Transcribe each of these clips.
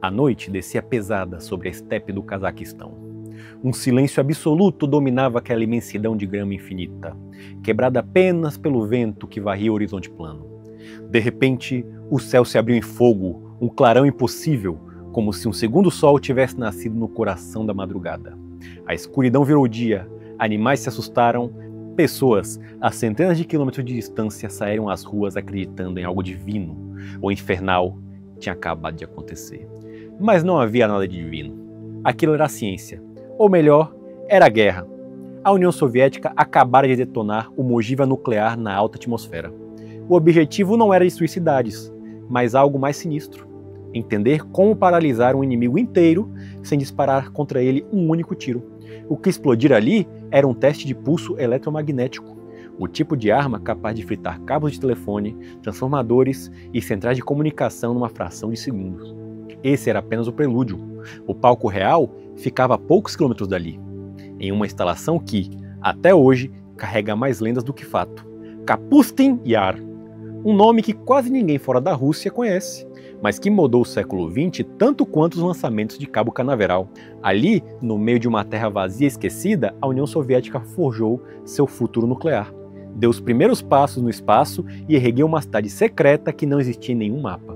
A noite descia pesada sobre a estepe do Cazaquistão. Um silêncio absoluto dominava aquela imensidão de grama infinita, quebrada apenas pelo vento que varria o horizonte plano. De repente, o céu se abriu em fogo, um clarão impossível, como se um segundo sol tivesse nascido no coração da madrugada. A escuridão virou dia, animais se assustaram, pessoas, a centenas de quilômetros de distância, saíram às ruas acreditando em algo divino. O infernal tinha acabado de acontecer. Mas não havia nada de divino. Aquilo era a ciência. Ou melhor, era a guerra. A União Soviética acabara de detonar uma ogiva nuclear na alta atmosfera. O objetivo não era destruir cidades, mas algo mais sinistro. Entender como paralisar um inimigo inteiro sem disparar contra ele um único tiro. O que explodir ali era um teste de pulso eletromagnético, o tipo de arma capaz de fritar cabos de telefone, transformadores e centrais de comunicação numa fração de segundos. Esse era apenas o prelúdio. O palco real ficava a poucos quilômetros dali, em uma instalação que, até hoje, carrega mais lendas do que fato. Kapustin Yar, um nome que quase ninguém fora da Rússia conhece, mas que mudou o século XX tanto quanto os lançamentos de Cabo Canaveral. Ali, no meio de uma terra vazia e esquecida, a União Soviética forjou seu futuro nuclear. Deu os primeiros passos no espaço e ergueu uma cidade secreta que não existia em nenhum mapa.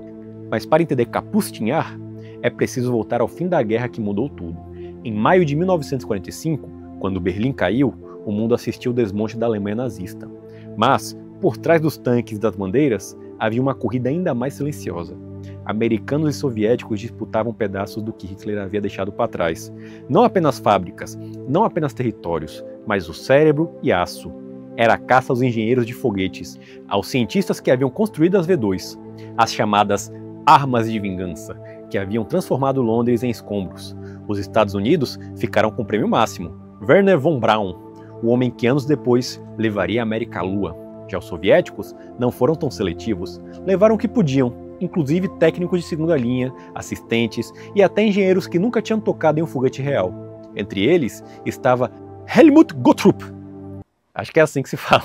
Mas para entender Kapustin Yar, é preciso voltar ao fim da guerra que mudou tudo. Em maio de 1945, quando Berlim caiu, o mundo assistiu ao desmonte da Alemanha nazista. Mas, por trás dos tanques e das bandeiras, havia uma corrida ainda mais silenciosa. Americanos e soviéticos disputavam pedaços do que Hitler havia deixado para trás. Não apenas fábricas, não apenas territórios, mas o cérebro e aço. Era a caça aos engenheiros de foguetes, aos cientistas que haviam construído as V2, as chamadas armas de vingança, que haviam transformado Londres em escombros. Os Estados Unidos ficaram com o prêmio máximo, Wernher von Braun, o homem que anos depois levaria a América à Lua. Já os soviéticos não foram tão seletivos, levaram o que podiam, inclusive técnicos de segunda linha, assistentes e até engenheiros que nunca tinham tocado em um foguete real. Entre eles estava Helmut Gottrup, acho que é assim que se fala,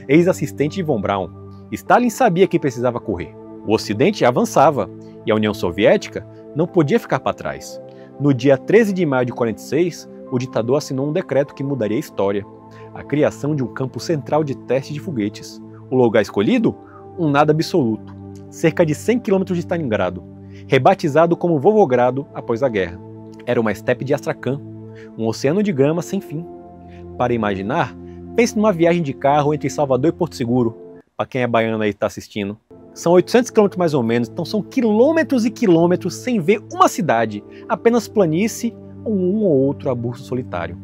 ex-assistente de von Braun. Stalin sabia que precisava correr. O Ocidente avançava e a União Soviética não podia ficar para trás. No dia 13 de maio de 1946, o ditador assinou um decreto que mudaria a história. A criação de um campo central de teste de foguetes. O lugar escolhido? Um nada absoluto. Cerca de 100 km de Stalingrado, rebatizado como Volgogrado após a guerra. Era uma estepe de Astrakhan, um oceano de grama sem fim. Para imaginar, pense numa viagem de carro entre Salvador e Porto Seguro. Para quem é baiano aí e está assistindo. São 800 km mais ou menos, então são quilômetros e quilômetros sem ver uma cidade, apenas planície ou um ou outro arbusto solitário.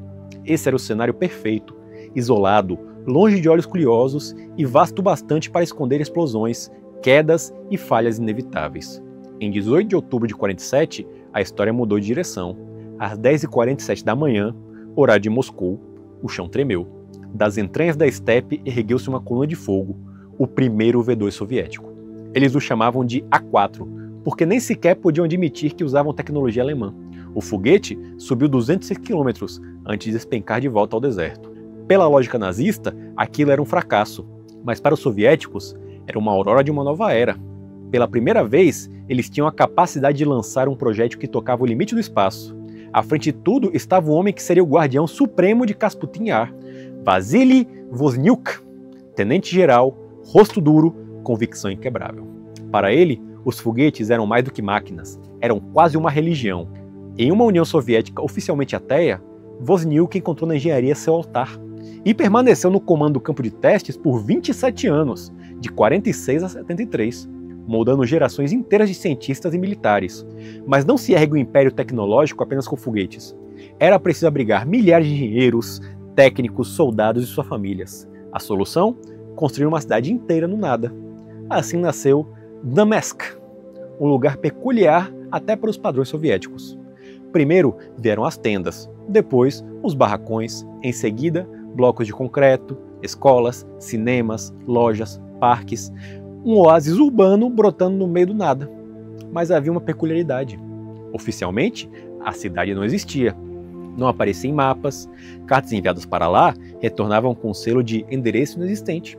Esse era o cenário perfeito, isolado, longe de olhos curiosos e vasto bastante para esconder explosões, quedas e falhas inevitáveis. Em 18 de outubro de 1947, a história mudou de direção. Às 10h47 da manhã, horário de Moscou, o chão tremeu. Das entranhas da estepe ergueu-se uma coluna de fogo, o primeiro V2 soviético. Eles o chamavam de A4, porque nem sequer podiam admitir que usavam tecnologia alemã. O foguete subiu 206 km antes de despencar de volta ao deserto. Pela lógica nazista, aquilo era um fracasso, mas para os soviéticos, era uma aurora de uma nova era. Pela primeira vez, eles tinham a capacidade de lançar um projétil que tocava o limite do espaço. À frente de tudo estava o homem que seria o guardião supremo de Kapustin Yar, Vasily Vozniuk, tenente-geral, rosto duro, convicção inquebrável. Para ele, os foguetes eram mais do que máquinas, eram quase uma religião. Em uma União Soviética oficialmente ateia, Vozniuk encontrou na engenharia seu altar e permaneceu no comando do campo de testes por 27 anos, de 46 a 73, moldando gerações inteiras de cientistas e militares. Mas não se ergue um império tecnológico apenas com foguetes. Era preciso abrigar milhares de engenheiros, técnicos, soldados e suas famílias. A solução? Construir uma cidade inteira no nada. Assim nasceu Damask, um lugar peculiar até para os padrões soviéticos. Primeiro vieram as tendas, depois os barracões, em seguida blocos de concreto, escolas, cinemas, lojas, parques, um oásis urbano brotando no meio do nada. Mas havia uma peculiaridade. Oficialmente, a cidade não existia. Não aparecia em mapas, cartas enviadas para lá retornavam com selo de endereço inexistente.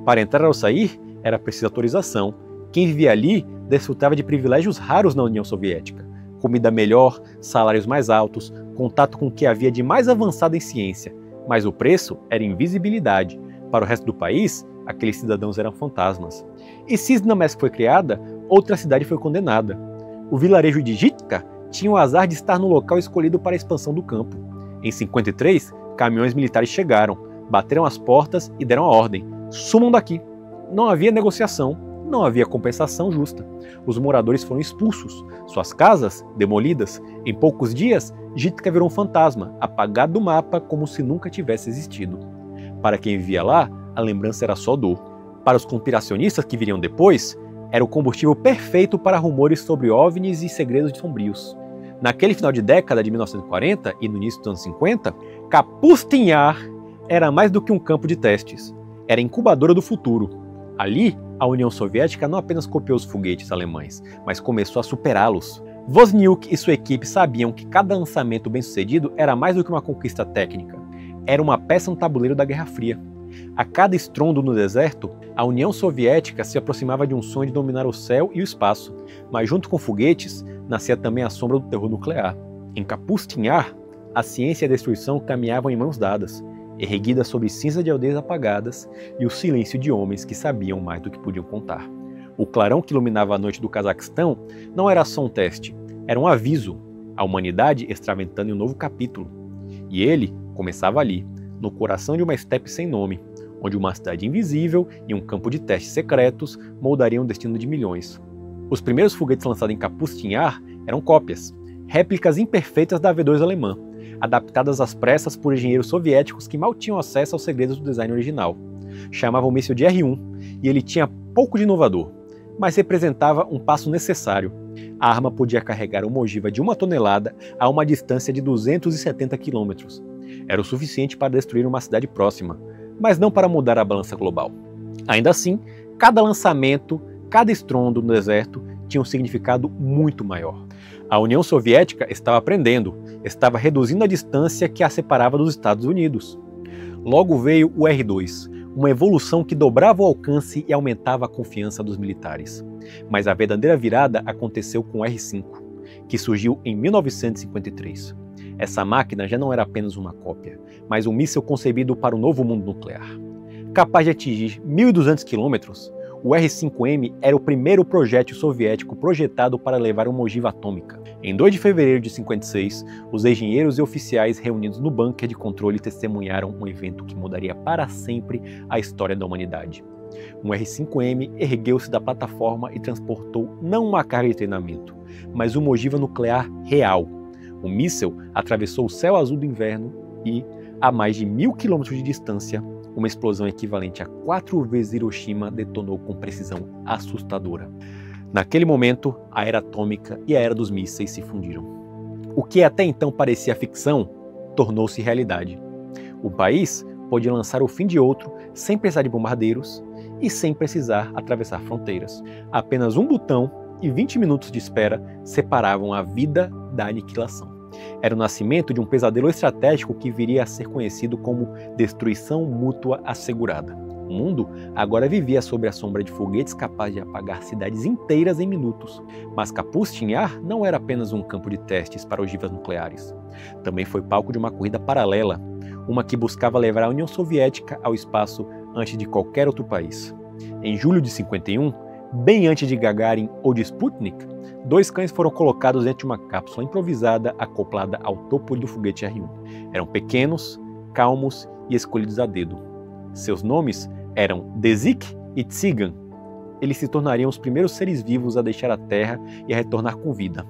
Para entrar ou sair, era preciso autorização. Quem vivia ali desfrutava de privilégios raros na União Soviética. Comida melhor, salários mais altos, contato com o que havia de mais avançado em ciência. Mas o preço era invisibilidade. Para o resto do país, aqueles cidadãos eram fantasmas. E se Znamensky foi criada, outra cidade foi condenada. O vilarejo de Jitka tinha o azar de estar no local escolhido para a expansão do campo. Em 53, caminhões militares chegaram, bateram as portas e deram a ordem: sumam daqui. Não havia negociação, não havia compensação justa. Os moradores foram expulsos, suas casas demolidas. Em poucos dias, Jitka virou um fantasma, apagado do mapa como se nunca tivesse existido. Para quem vivia lá, a lembrança era só dor. Para os conspiracionistas que viriam depois, era o combustível perfeito para rumores sobre OVNIs e segredos sombrios. Naquele final de década de 1940 e no início dos anos 50, Kapustin Yar era mais do que um campo de testes. Era a incubadora do futuro. Ali, a União Soviética não apenas copiou os foguetes alemães, mas começou a superá-los. Wozniak e sua equipe sabiam que cada lançamento bem-sucedido era mais do que uma conquista técnica. Era uma peça no tabuleiro da Guerra Fria. A cada estrondo no deserto, a União Soviética se aproximava de um sonho de dominar o céu e o espaço, mas junto com foguetes, nascia também a sombra do terror nuclear. Em Kapustin Yar, a ciência e a destruição caminhavam em mãos dadas, erguidas sobre cinza de aldeias apagadas e o silêncio de homens que sabiam mais do que podiam contar. O clarão que iluminava a noite do Cazaquistão não era só um teste, era um aviso, a humanidade extraventando em um novo capítulo. E ele começava ali, no coração de uma estepe sem nome, onde uma cidade invisível e um campo de testes secretos moldariam o destino de milhões. Os primeiros foguetes lançados em Kapustin Yar eram cópias, réplicas imperfeitas da V-2 alemã, adaptadas às pressas por engenheiros soviéticos que mal tinham acesso aos segredos do design original. Chamavam o míssil de R-1 e ele tinha pouco de inovador, mas representava um passo necessário. A arma podia carregar uma ogiva de 1 tonelada a uma distância de 270 quilômetros. Era o suficiente para destruir uma cidade próxima, mas não para mudar a balança global. Ainda assim, cada lançamento, cada estrondo no deserto tinha um significado muito maior. A União Soviética estava aprendendo, estava reduzindo a distância que a separava dos Estados Unidos. Logo veio o R-2, uma evolução que dobrava o alcance e aumentava a confiança dos militares. Mas a verdadeira virada aconteceu com o R-5, que surgiu em 1953. Essa máquina já não era apenas uma cópia, mas um míssil concebido para o novo mundo nuclear. Capaz de atingir 1.200 quilômetros, o R-5M era o primeiro projétil soviético projetado para levar uma ogiva atômica. Em 2 de fevereiro de 56, os engenheiros e oficiais reunidos no bunker de controle testemunharam um evento que mudaria para sempre a história da humanidade. Um R-5M ergueu-se da plataforma e transportou não uma carga de treinamento, mas uma ogiva nuclear real. O míssil atravessou o céu azul do inverno e, a mais de 1.000 quilômetros de distância, uma explosão equivalente a 4 vezes Hiroshima detonou com precisão assustadora. Naquele momento, a era atômica e a era dos mísseis se fundiram. O que até então parecia ficção, tornou-se realidade. O país pôde lançar o fim de outro sem precisar de bombardeiros e sem precisar atravessar fronteiras. Apenas um botão e 20 minutos de espera separavam a vida da aniquilação. Era o nascimento de um pesadelo estratégico que viria a ser conhecido como destruição mútua assegurada. O mundo agora vivia sob a sombra de foguetes capazes de apagar cidades inteiras em minutos. Mas Kapustin Yar não era apenas um campo de testes para ogivas nucleares. Também foi palco de uma corrida paralela, uma que buscava levar a União Soviética ao espaço antes de qualquer outro país. Em julho de 51, bem antes de Gagarin ou de Sputnik, 2 cães foram colocados dentro de uma cápsula improvisada acoplada ao topo do foguete R-1. Eram pequenos, calmos e escolhidos a dedo. Seus nomes eram Dezik e Tsigan. Eles se tornariam os primeiros seres vivos a deixar a Terra e a retornar com vida.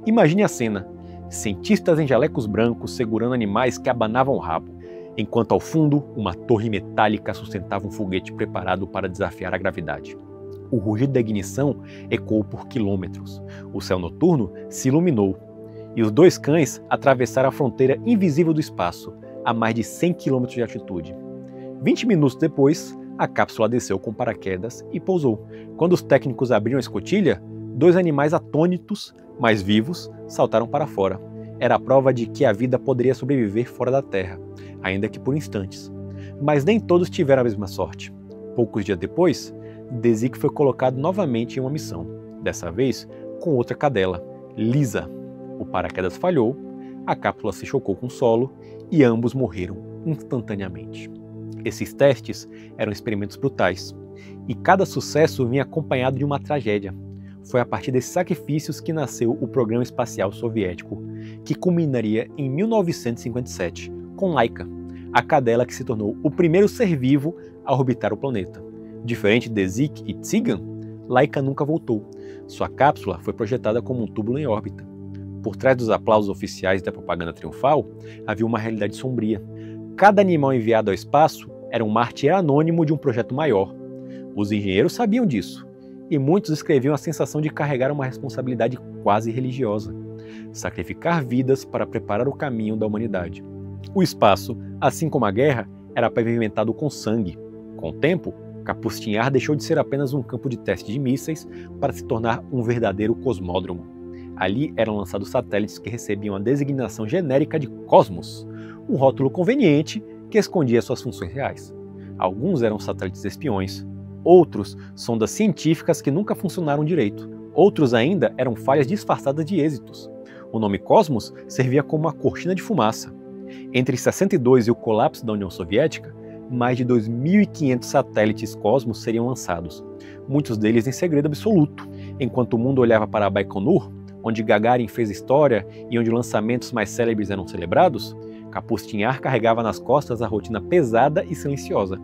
Imagine a cena: cientistas em jalecos brancos segurando animais que abanavam o rabo, enquanto ao fundo uma torre metálica sustentava um foguete preparado para desafiar a gravidade. O rugido da ignição ecoou por quilômetros. O céu noturno se iluminou e os 2 cães atravessaram a fronteira invisível do espaço, a mais de 100 km de altitude. 20 minutos depois, a cápsula desceu com paraquedas e pousou. Quando os técnicos abriram a escotilha, 2 animais atônitos, mas vivos, saltaram para fora. Era a prova de que a vida poderia sobreviver fora da Terra, ainda que por instantes. Mas nem todos tiveram a mesma sorte. Poucos dias depois, Dezik foi colocado novamente em uma missão. dessa vez com outra cadela, Lisa. O paraquedas falhou, a cápsula se chocou com o solo e ambos morreram instantaneamente. Esses testes eram experimentos brutais, e cada sucesso vinha acompanhado de uma tragédia. Foi a partir desses sacrifícios que nasceu o Programa Espacial Soviético, que culminaria em 1957, com Laika, a cadela que se tornou o primeiro ser vivo a orbitar o planeta. Diferente de Zik e Tsigan, Laika nunca voltou. Sua cápsula foi projetada como um túbulo em órbita. Por trás dos aplausos oficiais da propaganda triunfal, havia uma realidade sombria. Cada animal enviado ao espaço era um mártir anônimo de um projeto maior. Os engenheiros sabiam disso, e muitos escreviam a sensação de carregar uma responsabilidade quase religiosa, sacrificar vidas para preparar o caminho da humanidade. O espaço, assim como a guerra, era pavimentado com sangue. Com o tempo, Kapustin-Yar deixou de ser apenas um campo de teste de mísseis para se tornar um verdadeiro cosmódromo. Ali eram lançados satélites que recebiam a designação genérica de Cosmos, um rótulo conveniente que escondia suas funções reais. Alguns eram satélites espiões, outros sondas científicas que nunca funcionaram direito, outros ainda eram falhas disfarçadas de êxitos. O nome Cosmos servia como uma cortina de fumaça. Entre 62 e o colapso da União Soviética, mais de 2.500 satélites Cosmos seriam lançados, muitos deles em segredo absoluto. Enquanto o mundo olhava para Baikonur, onde Gagarin fez história e onde lançamentos mais célebres eram celebrados, Kapustin-Yar carregava nas costas a rotina pesada e silenciosa.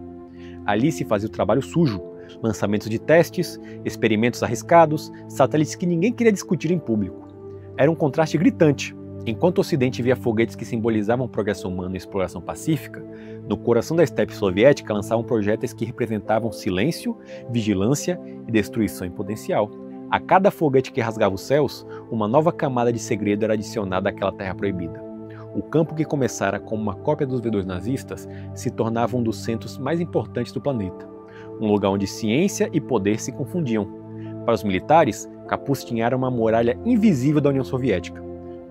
Ali se fazia o trabalho sujo, lançamentos de testes, experimentos arriscados, satélites que ninguém queria discutir em público. Era um contraste gritante. Enquanto o Ocidente via foguetes que simbolizavam o progresso humano e exploração pacífica, no coração da estepe soviética lançavam projéteis que representavam silêncio, vigilância e destruição em potencial. A cada foguete que rasgava os céus, uma nova camada de segredo era adicionada àquela terra proibida. O campo que começara como uma cópia dos V2 nazistas se tornava um dos centros mais importantes do planeta, um lugar onde ciência e poder se confundiam. Para os militares, Kapustin era uma muralha invisível da União Soviética.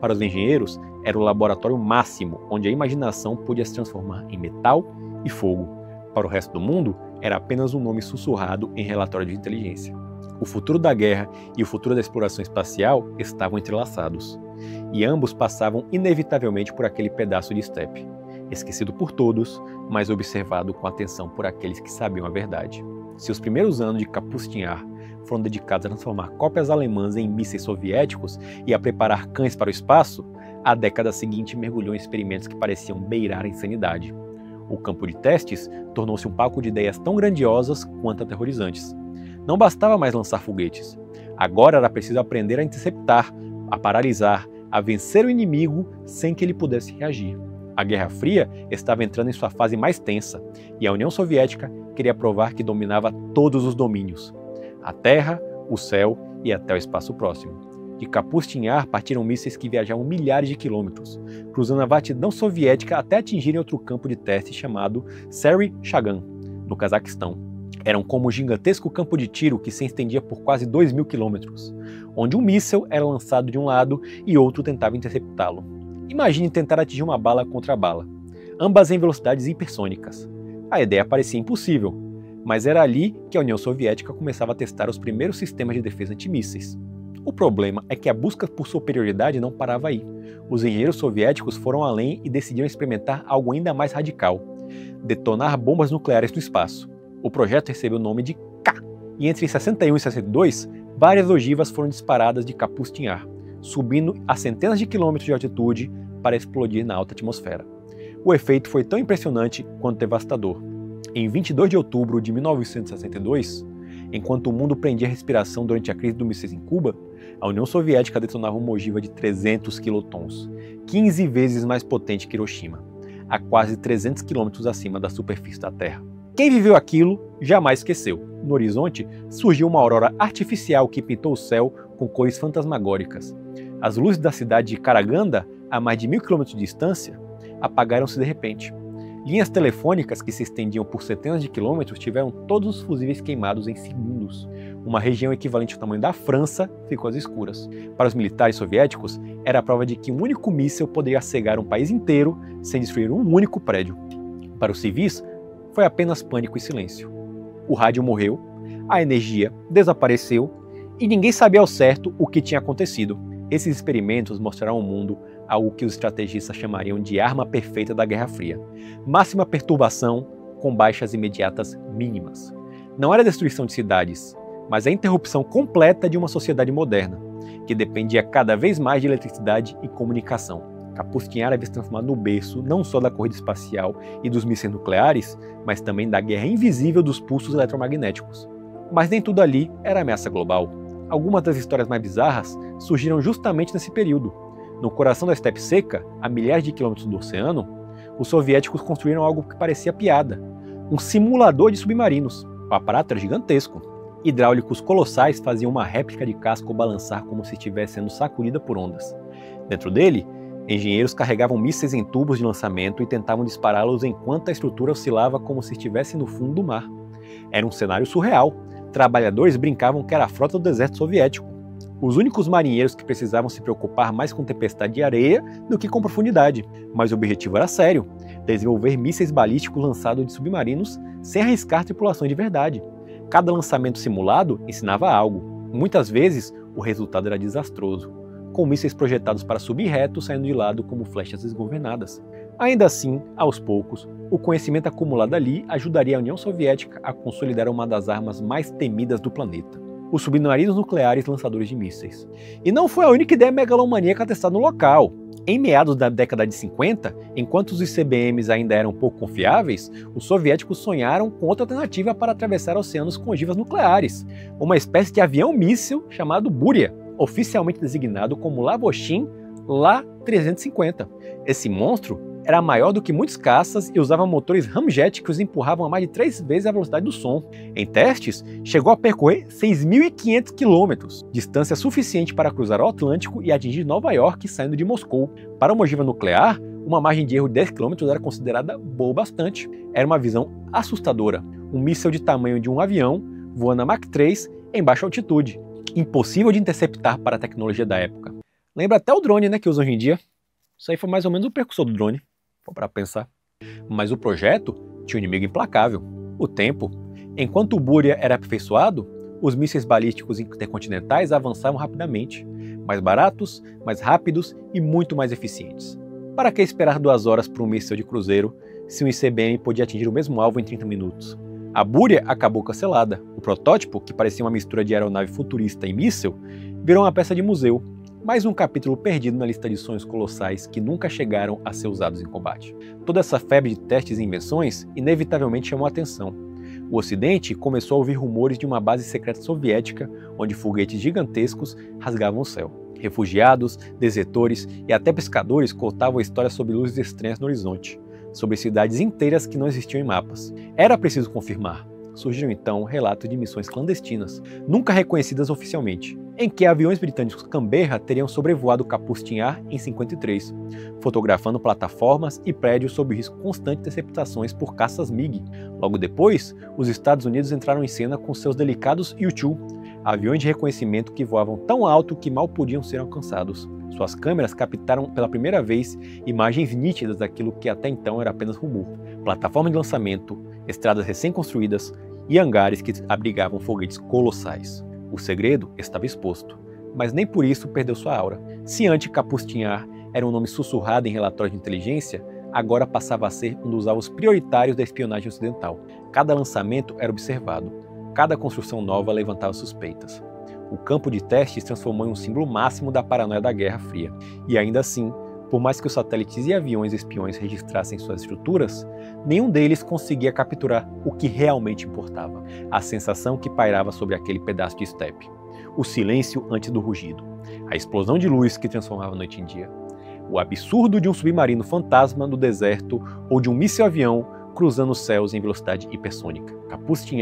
Para os engenheiros, era o laboratório máximo, onde a imaginação podia se transformar em metal e fogo. Para o resto do mundo, era apenas um nome sussurrado em relatório de inteligência. O futuro da guerra e o futuro da exploração espacial estavam entrelaçados, e ambos passavam inevitavelmente por aquele pedaço de estepe, esquecido por todos, mas observado com atenção por aqueles que sabiam a verdade. Seus primeiros anos de Kapustin-Yar foram dedicados a transformar cópias alemãs em mísseis soviéticos e a preparar cães para o espaço. A década seguinte mergulhou em experimentos que pareciam beirar a insanidade. O campo de testes tornou-se um palco de ideias tão grandiosas quanto aterrorizantes. Não bastava mais lançar foguetes. Agora era preciso aprender a interceptar, a paralisar, a vencer o inimigo sem que ele pudesse reagir. A Guerra Fria estava entrando em sua fase mais tensa, e a União Soviética queria provar que dominava todos os domínios: a Terra, o céu e até o espaço próximo. De Kapustin-Yar partiram mísseis que viajavam milhares de quilômetros, cruzando a vastidão soviética até atingirem outro campo de teste chamado Sary-Chagan, no Cazaquistão. Eram como um gigantesco campo de tiro que se estendia por quase 2.000 quilômetros, onde um míssil era lançado de um lado e outro tentava interceptá-lo. Imagine tentar atingir uma bala contra bala, ambas em velocidades hipersônicas. A ideia parecia impossível, mas era ali que a União Soviética começava a testar os primeiros sistemas de defesa antimísseis. O problema é que a busca por superioridade não parava aí. Os engenheiros soviéticos foram além e decidiram experimentar algo ainda mais radical: detonar bombas nucleares no espaço. O projeto recebeu o nome de K, e entre 61 e 62, várias ogivas foram disparadas de Kapustin-Yar, subindo a centenas de quilômetros de altitude para explodir na alta atmosfera. O efeito foi tão impressionante quanto devastador. Em 22 de outubro de 1962, enquanto o mundo prendia a respiração durante a crise do mísseis em Cuba, a União Soviética detonava uma ogiva de 300 quilotons, 15 vezes mais potente que Hiroshima, a quase 300 quilômetros acima da superfície da Terra. Quem viveu aquilo jamais esqueceu. No horizonte surgiu uma aurora artificial que pintou o céu com cores fantasmagóricas. As luzes da cidade de Karaganda, a mais de 1.000 quilômetros de distância, apagaram-se de repente. Linhas telefônicas que se estendiam por centenas de quilômetros tiveram todos os fusíveis queimados em segundos. Uma região equivalente ao tamanho da França ficou às escuras. Para os militares soviéticos, era a prova de que um único míssil poderia cegar um país inteiro sem destruir um único prédio. Para os civis, foi apenas pânico e silêncio. O rádio morreu, a energia desapareceu e ninguém sabia ao certo o que tinha acontecido. Esses experimentos mostraram ao mundo algo que os estrategistas chamariam de arma perfeita da Guerra Fria. Máxima perturbação com baixas imediatas mínimas. Não era a destruição de cidades, mas a interrupção completa de uma sociedade moderna, que dependia cada vez mais de eletricidade e comunicação. Kapustin havia se transformado no berço não só da corrida espacial e dos mísseis nucleares, mas também da guerra invisível dos pulsos eletromagnéticos. Mas nem tudo ali era ameaça global. Algumas das histórias mais bizarras surgiram justamente nesse período. No coração da estepe seca, a milhares de quilômetros do oceano, os soviéticos construíram algo que parecia piada. Um simulador de submarinos. O aparato era gigantesco. Hidráulicos colossais faziam uma réplica de casco balançar como se estivesse sendo sacudida por ondas. Dentro dele, engenheiros carregavam mísseis em tubos de lançamento e tentavam dispará-los enquanto a estrutura oscilava como se estivesse no fundo do mar. Era um cenário surreal. Trabalhadores brincavam que era a frota do deserto soviético. Os únicos marinheiros que precisavam se preocupar mais com tempestade de areia do que com profundidade. Mas o objetivo era sério: desenvolver mísseis balísticos lançados de submarinos sem arriscar tripulações de verdade. Cada lançamento simulado ensinava algo. Muitas vezes, o resultado era desastroso, com mísseis projetados para subir reto saindo de lado como flechas desgovernadas. Ainda assim, aos poucos, o conhecimento acumulado ali ajudaria a União Soviética a consolidar uma das armas mais temidas do planeta: os submarinos nucleares lançadores de mísseis. E não foi a única ideia megalomaníaca testada no local. Em meados da década de 50, enquanto os ICBMs ainda eram pouco confiáveis, os soviéticos sonharam com outra alternativa para atravessar oceanos com ogivas nucleares, uma espécie de avião-míssil chamado Buria, oficialmente designado como Lavoshin La-350. Esse monstro era maior do que muitos caças e usava motores ramjet que os empurravam a mais de 3 vezes a velocidade do som. Em testes, chegou a percorrer 6.500 quilômetros, distância suficiente para cruzar o Atlântico e atingir Nova York saindo de Moscou. Para uma ogiva nuclear, uma margem de erro de 10 km era considerada boa bastante. Era uma visão assustadora. Um míssil de tamanho de um avião, voando a Mach 3 em baixa altitude. Impossível de interceptar para a tecnologia da época. Lembra até o drone, que usa hoje em dia. Isso aí foi mais ou menos o precursor do drone, para pensar. Mas o projeto tinha um inimigo implacável: o tempo. Enquanto o Buria era aperfeiçoado, os mísseis balísticos intercontinentais avançavam rapidamente, mais baratos, mais rápidos e muito mais eficientes. Para que esperar 2 horas por um míssil de cruzeiro, se um ICBM podia atingir o mesmo alvo em 30 minutos? A Buria acabou cancelada. O protótipo, que parecia uma mistura de aeronave futurista e míssil, virou uma peça de museu. Mais um capítulo perdido na lista de sonhos colossais que nunca chegaram a ser usados em combate. Toda essa febre de testes e invenções inevitavelmente chamou a atenção. O Ocidente começou a ouvir rumores de uma base secreta soviética onde foguetes gigantescos rasgavam o céu. Refugiados, desertores e até pescadores contavam histórias sobre luzes estranhas no horizonte, sobre cidades inteiras que não existiam em mapas. Era preciso confirmar. Surgiram então relatos de missões clandestinas, nunca reconhecidas oficialmente, em que aviões britânicos Canberra teriam sobrevoado Kapustin em 53, fotografando plataformas e prédios sob o risco constante de interceptações por caças MiG. Logo depois, os Estados Unidos entraram em cena com seus delicados U-2, aviões de reconhecimento que voavam tão alto que mal podiam ser alcançados. Suas câmeras captaram pela primeira vez imagens nítidas daquilo que até então era apenas rumor: plataformas de lançamento, estradas recém-construídas e hangares que abrigavam foguetes colossais. O segredo estava exposto, mas nem por isso perdeu sua aura. Se antes Kapustin era um nome sussurrado em relatórios de inteligência, agora passava a ser um dos alvos prioritários da espionagem ocidental. Cada lançamento era observado, cada construção nova levantava suspeitas. O campo de testes se transformou em um símbolo máximo da paranoia da Guerra Fria. E ainda assim, por mais que os satélites e aviões espiões registrassem suas estruturas, nenhum deles conseguia capturar o que realmente importava: a sensação que pairava sobre aquele pedaço de estepe. O silêncio antes do rugido. A explosão de luz que transformava a noite em dia. O absurdo de um submarino fantasma no deserto ou de um míssil-avião cruzando os céus em velocidade hipersônica. Kapustin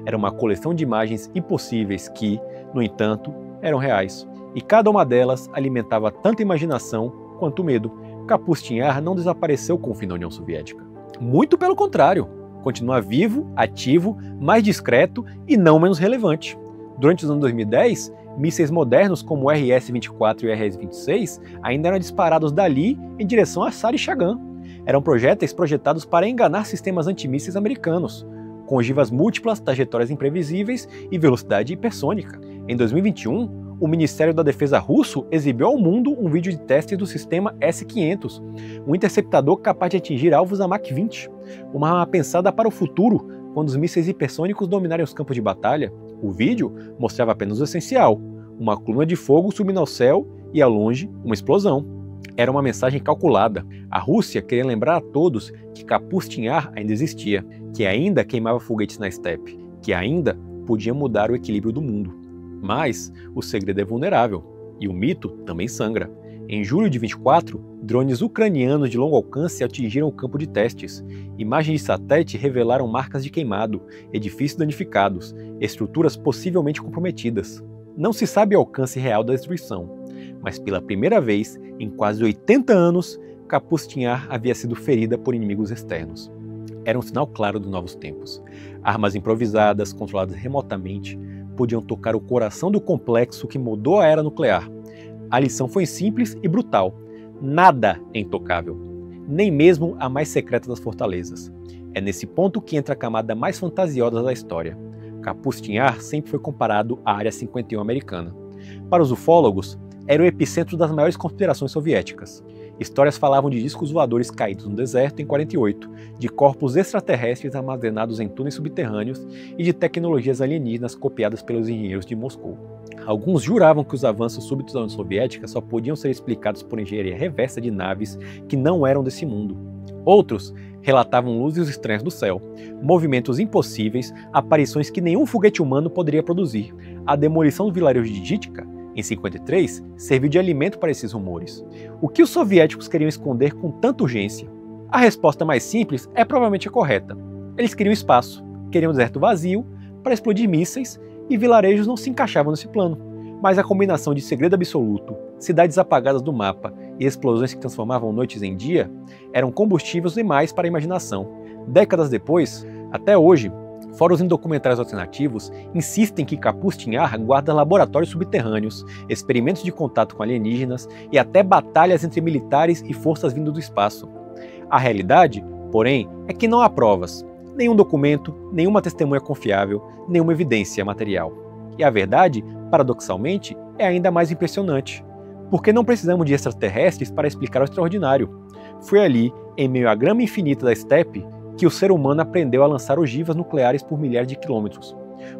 era uma coleção de imagens impossíveis que, no entanto, eram reais. E cada uma delas alimentava tanta imaginação quanto medo. Kapustin não desapareceu com o fim da União Soviética. Muito pelo contrário, continua vivo, ativo, mais discreto e não menos relevante. Durante os anos 2010, mísseis modernos como o RS-24 e o RS-26 ainda eram disparados dali em direção a Sari Chagam. Eram projéteis projetados para enganar sistemas antimísseis americanos, com ogivas múltiplas, trajetórias imprevisíveis e velocidade hipersônica. Em 2021, o Ministério da Defesa russo exibiu ao mundo um vídeo de teste do sistema S-500, um interceptador capaz de atingir alvos a Mach 20, uma arma pensada para o futuro, quando os mísseis hipersônicos dominarem os campos de batalha. O vídeo mostrava apenas o essencial: uma coluna de fogo subindo ao céu e, ao longe, uma explosão. Era uma mensagem calculada. A Rússia queria lembrar a todos que Kapustin Yar ainda existia, que ainda queimava foguetes na estepe, que ainda podia mudar o equilíbrio do mundo. Mas o segredo é vulnerável, e o mito também sangra. Em julho de 24, drones ucranianos de longo alcance atingiram o campo de testes. Imagens de satélite revelaram marcas de queimado, edifícios danificados, estruturas possivelmente comprometidas. Não se sabe o alcance real da destruição, mas pela primeira vez em quase 80 anos, Kapustin Yar havia sido ferida por inimigos externos. Era um sinal claro dos novos tempos. Armas improvisadas, controladas remotamente, podiam tocar o coração do complexo que mudou a era nuclear. A lição foi simples e brutal. Nada é intocável, nem mesmo a mais secreta das fortalezas. É nesse ponto que entra a camada mais fantasiosa da história. Kapustin Yar sempre foi comparado à Área 51 americana. Para os ufólogos, era o epicentro das maiores conspirações soviéticas. Histórias falavam de discos voadores caídos no deserto em 48, de corpos extraterrestres armazenados em túneis subterrâneos e de tecnologias alienígenas copiadas pelos engenheiros de Moscou. Alguns juravam que os avanços súbitos da União Soviética só podiam ser explicados por engenharia reversa de naves que não eram desse mundo. Outros relatavam luzes estranhas do céu, movimentos impossíveis, aparições que nenhum foguete humano poderia produzir. A demolição do vilarejo de Ditka, em 53, serviu de alimento para esses rumores. O que os soviéticos queriam esconder com tanta urgência? A resposta mais simples é provavelmente a correta. Eles queriam espaço, queriam um deserto vazio para explodir mísseis, e vilarejos não se encaixavam nesse plano. Mas a combinação de segredo absoluto, cidades apagadas do mapa e explosões que transformavam noites em dia eram combustíveis demais para a imaginação. Décadas depois, até hoje, fóruns em documentários alternativos insistem que Kapustin Yar guarda laboratórios subterrâneos, experimentos de contato com alienígenas e até batalhas entre militares e forças vindas do espaço. A realidade, porém, é que não há provas, nenhum documento, nenhuma testemunha confiável, nenhuma evidência material. E a verdade, paradoxalmente, é ainda mais impressionante, porque não precisamos de extraterrestres para explicar o extraordinário. Foi ali, em meio à grama infinita da estepe, que o ser humano aprendeu a lançar ogivas nucleares por milhares de quilômetros.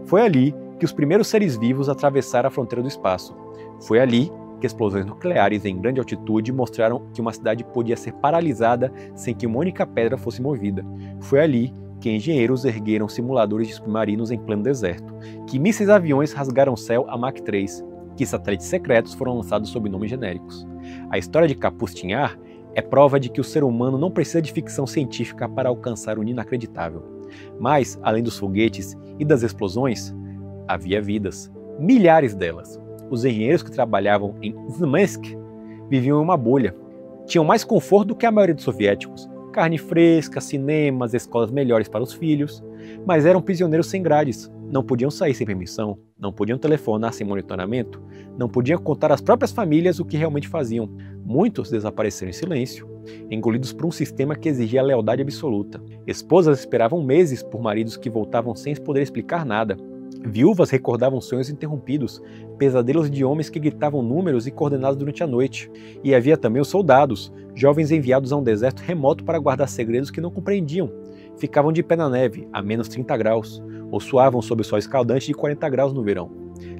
Foi ali que os primeiros seres vivos atravessaram a fronteira do espaço. Foi ali que explosões nucleares em grande altitude mostraram que uma cidade podia ser paralisada sem que uma única pedra fosse movida. Foi ali que engenheiros ergueram simuladores de submarinos em pleno deserto, que mísseis aviões rasgaram o céu a Mach 3, que satélites secretos foram lançados sob nomes genéricos. A história de Kapustin Yar é prova de que o ser humano não precisa de ficção científica para alcançar o inacreditável. Mas, além dos foguetes e das explosões, havia vidas, milhares delas. Os engenheiros que trabalhavam em Smolensk viviam em uma bolha. Tinham mais conforto do que a maioria dos soviéticos. Carne fresca, cinemas, escolas melhores para os filhos. Mas eram prisioneiros sem grades. Não podiam sair sem permissão, não podiam telefonar sem monitoramento, não podiam contar às próprias famílias o que realmente faziam. Muitos desapareceram em silêncio, engolidos por um sistema que exigia lealdade absoluta. Esposas esperavam meses por maridos que voltavam sem poder explicar nada. Viúvas recordavam sonhos interrompidos, pesadelos de homens que gritavam números e coordenadas durante a noite. E havia também os soldados, jovens enviados a um deserto remoto para guardar segredos que não compreendiam. Ficavam de pé na neve, a menos 30 graus, ou suavam sob o sol escaldante de 40 graus no verão.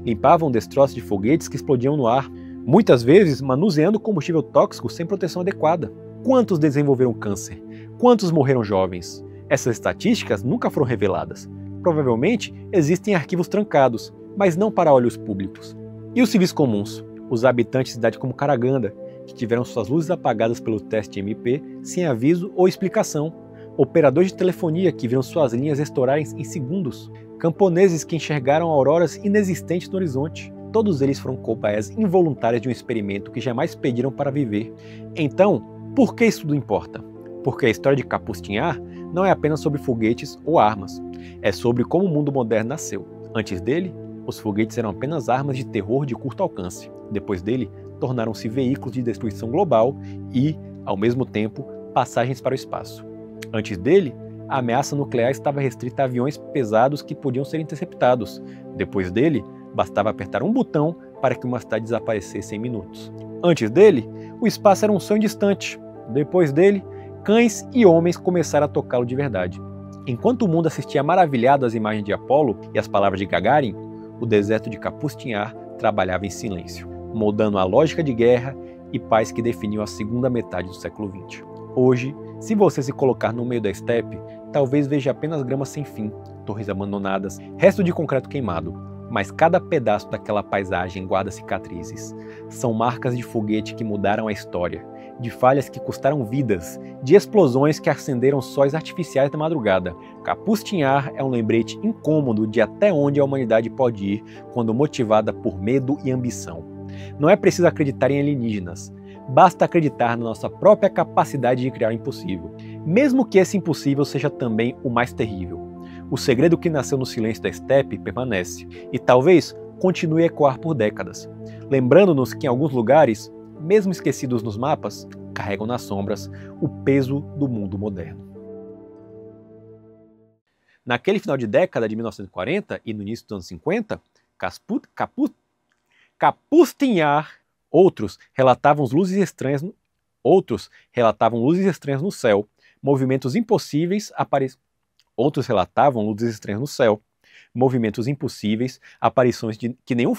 Limpavam destroços de foguetes que explodiam no ar, muitas vezes manuseando combustível tóxico sem proteção adequada. Quantos desenvolveram câncer? Quantos morreram jovens? Essas estatísticas nunca foram reveladas. Provavelmente existem arquivos trancados, mas não para olhos públicos. E os civis comuns? Os habitantes de cidades como Karaganda, que tiveram suas luzes apagadas pelo teste MP sem aviso ou explicação. Operadores de telefonia que viram suas linhas estourarem em segundos. Camponeses que enxergaram auroras inexistentes no horizonte. Todos eles foram cobaias involuntárias de um experimento que jamais pediram para viver. Então, por que isso tudo importa? Porque a história de Kapustin Yar não é apenas sobre foguetes ou armas. É sobre como o mundo moderno nasceu. Antes dele, os foguetes eram apenas armas de terror de curto alcance. Depois dele, tornaram-se veículos de destruição global e, ao mesmo tempo, passagens para o espaço. Antes dele, a ameaça nuclear estava restrita a aviões pesados que podiam ser interceptados. Depois dele, bastava apertar um botão para que uma cidade desaparecesse em minutos. Antes dele, o espaço era um sonho distante. Depois dele, cães e homens começaram a tocá-lo de verdade. Enquanto o mundo assistia maravilhado às imagens de Apolo e às palavras de Gagarin, o deserto de Kapustin-Yar trabalhava em silêncio, moldando a lógica de guerra e paz que definiu a segunda metade do século XX. Hoje, se você se colocar no meio da estepe, talvez veja apenas grama sem fim, torres abandonadas, resto de concreto queimado, mas cada pedaço daquela paisagem guarda cicatrizes. São marcas de foguete que mudaram a história, de falhas que custaram vidas, de explosões que acenderam sóis artificiais da madrugada. Kapustin-Yar é um lembrete incômodo de até onde a humanidade pode ir quando motivada por medo e ambição. Não é preciso acreditar em alienígenas, basta acreditar na nossa própria capacidade de criar o impossível, mesmo que esse impossível seja também o mais terrível. O segredo que nasceu no silêncio da estepe permanece, e talvez continue a ecoar por décadas, lembrando-nos que em alguns lugares, mesmo esquecidos nos mapas, carregam nas sombras o peso do mundo moderno. Naquele final de década de 1940 e no início dos anos 50, Kapustin-Yar, outros relatavam luzes estranhas no céu, movimentos impossíveis aparições de que nenhum